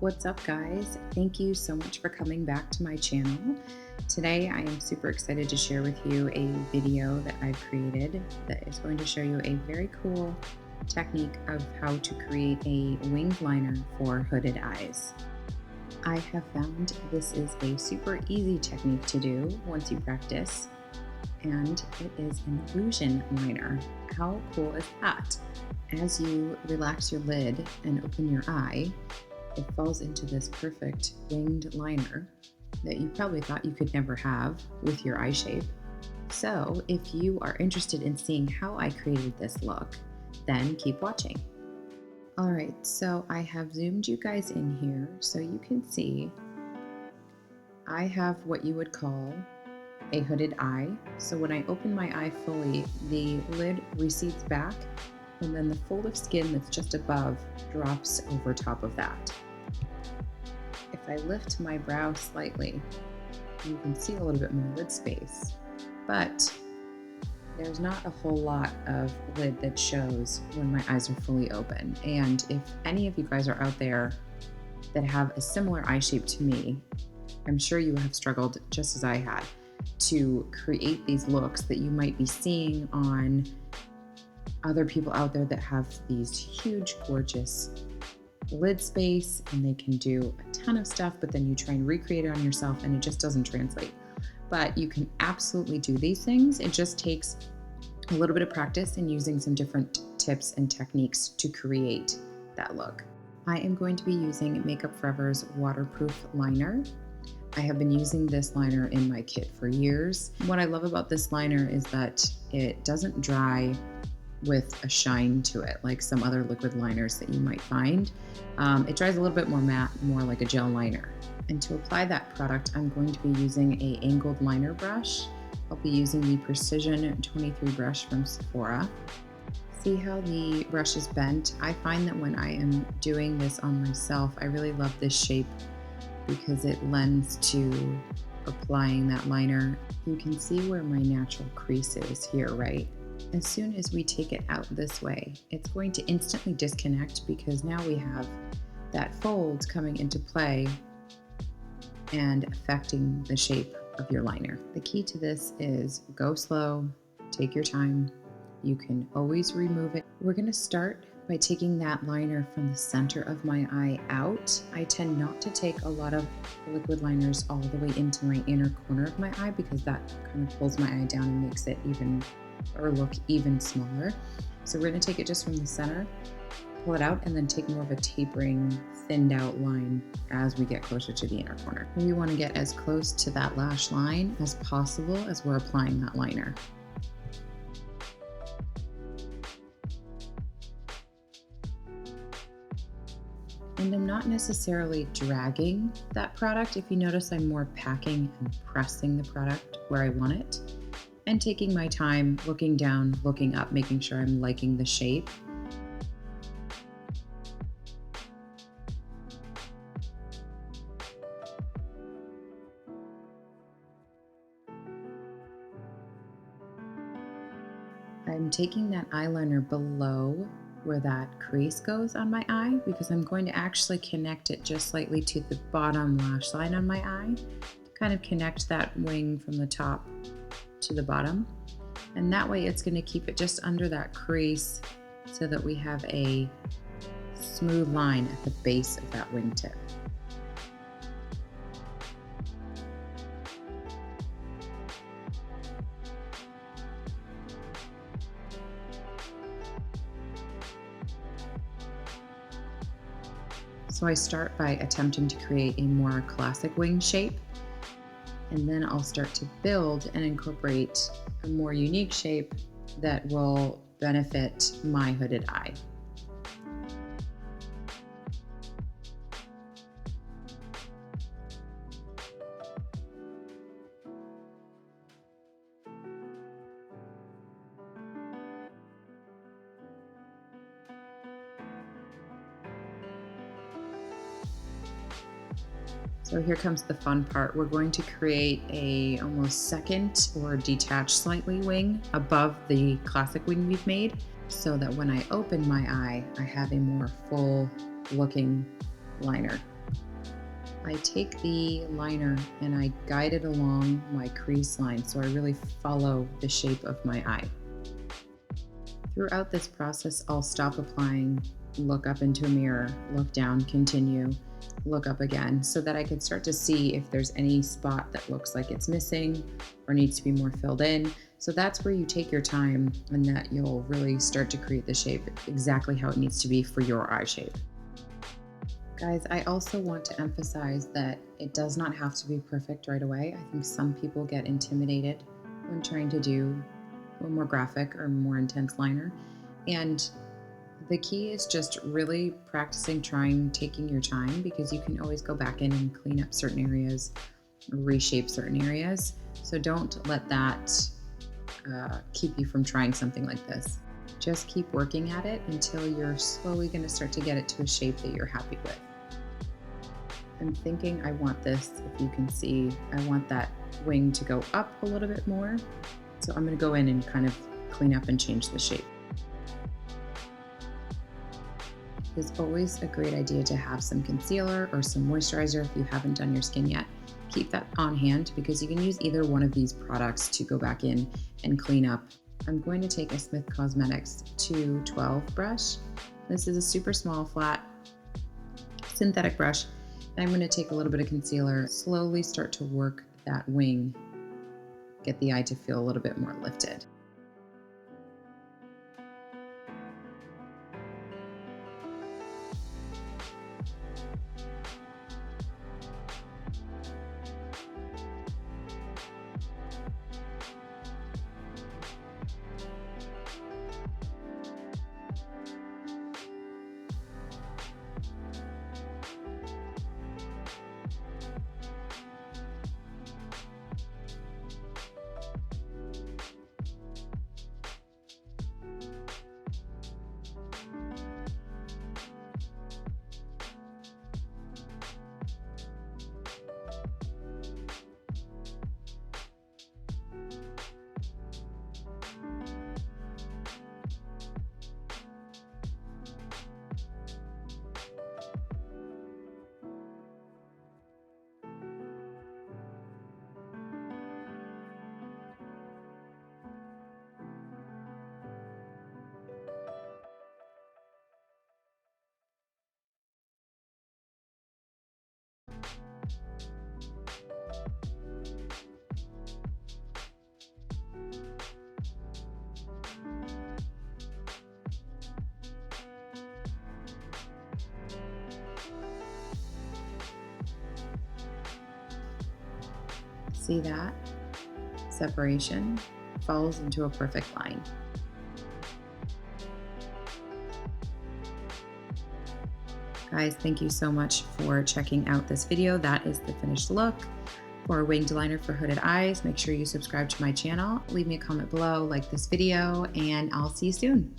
What's up, guys? Thank you so much for coming back to my channel. Today I am super excited to share with you a video that I've created that is going to show you a very cool technique of how to create a winged liner for hooded eyes. I have found this is a super easy technique to do once you practice, and it is an illusion liner. How cool is that? As you relax your lid and open your eye, it falls into this perfect winged liner that you probably thought you could never have with your eye shape. So if you are interested in seeing how I created this look, then keep watching. All right, so I have zoomed you guys in here so you can see I have what you would call a hooded eye. So when I open my eye fully, the lid recedes back, and then the fold of skin that's just above drops over top of that. If I lift my brow slightly, you can see a little bit more lid space, but there's not a whole lot of lid that shows when my eyes are fully open. And if any of you guys are out there that have a similar eye shape to me, I'm sure you have struggled just as I had to create these looks that you might be seeing on other people out there that have these huge, gorgeous lid space, and they can do a ton of stuff, but then you try and recreate it on yourself and it just doesn't translate. But you can absolutely do these things. It just takes a little bit of practice and using some different tips and techniques to create that look. I am going to be using Makeup Forever's waterproof liner. I have been using this liner in my kit for years. What I love about this liner is that it doesn't dry with a shine to it like some other liquid liners that you might find. It dries a little bit more matte, more like a gel liner. And to apply that product, I'm going to be using a angled liner brush. I'll be using the Precision 23 brush from Sephora. See how the brush is bent? I find that when I am doing this on myself, I really love this shape because it lends to applying that liner. You can see where my natural crease is here, right? As soon as we take it out this way, it's going to instantly disconnect because now we have that fold coming into play and affecting the shape of your liner. The key to this is go slow, take your time. You can always remove it. We're going to start by taking that liner from the center of my eye out. I tend not to take a lot of liquid liners all the way into my inner corner of my eye because that kind of pulls my eye down and makes it look even smaller. So we're going to take it just from the center, pull it out, and then take more of a tapering, thinned out line as we get closer to the inner corner. We want to get as close to that lash line as possible as we're applying that liner. And I'm not necessarily dragging that product. If you notice, I'm more packing and pressing the product where I want it and taking my time, looking down, looking up, making sure I'm liking the shape. I'm taking that eyeliner below where that crease goes on my eye because I'm going to actually connect it just slightly to the bottom lash line on my eye to kind of connect that wing from the top to the bottom. And that way it's going to keep it just under that crease so that we have a smooth line at the base of that wingtip. So I start by attempting to create a more classic wing shape, and then I'll start to build and incorporate a more unique shape that will benefit my hooded eye. So here comes the fun part. We're going to create a almost second or detached slightly wing above the classic wing we've made so that when I open my eye, I have a more full looking liner. I take the liner and I guide it along my crease line so I really follow the shape of my eye. Throughout this process, I'll stop applying, look up into a mirror, look down, continue, look up again, so that I can start to see if there's any spot that looks like it's missing or needs to be more filled in. So that's where you take your time and that you'll really start to create the shape exactly how it needs to be for your eye shape. Guys, I also want to emphasize that it does not have to be perfect right away. I think some people get intimidated when trying to do a more graphic or more intense liner. And the key is just really practicing, taking your time, because you can always go back in and clean up certain areas, reshape certain areas. So don't let that keep you from trying something like this. Just keep working at it until you're slowly going to start to get it to a shape that you're happy with. I'm thinking I want this, if you can see, I want that wing to go up a little bit more. So I'm going to go in and kind of clean up and change the shape. It's always a great idea to have some concealer or some moisturizer if you haven't done your skin yet. Keep that on hand because you can use either one of these products to go back in and clean up. I'm going to take a Smith Cosmetics 212 brush. This is a super small, flat, synthetic brush. And I'm going to take a little bit of concealer, slowly start to work that wing, get the eye to feel a little bit more lifted. See that? Separation falls into a perfect line. Guys, thank you so much for checking out this video. That is the finished look for winged liner for hooded eyes. Make sure you subscribe to my channel, leave me a comment below, like this video, and I'll see you soon.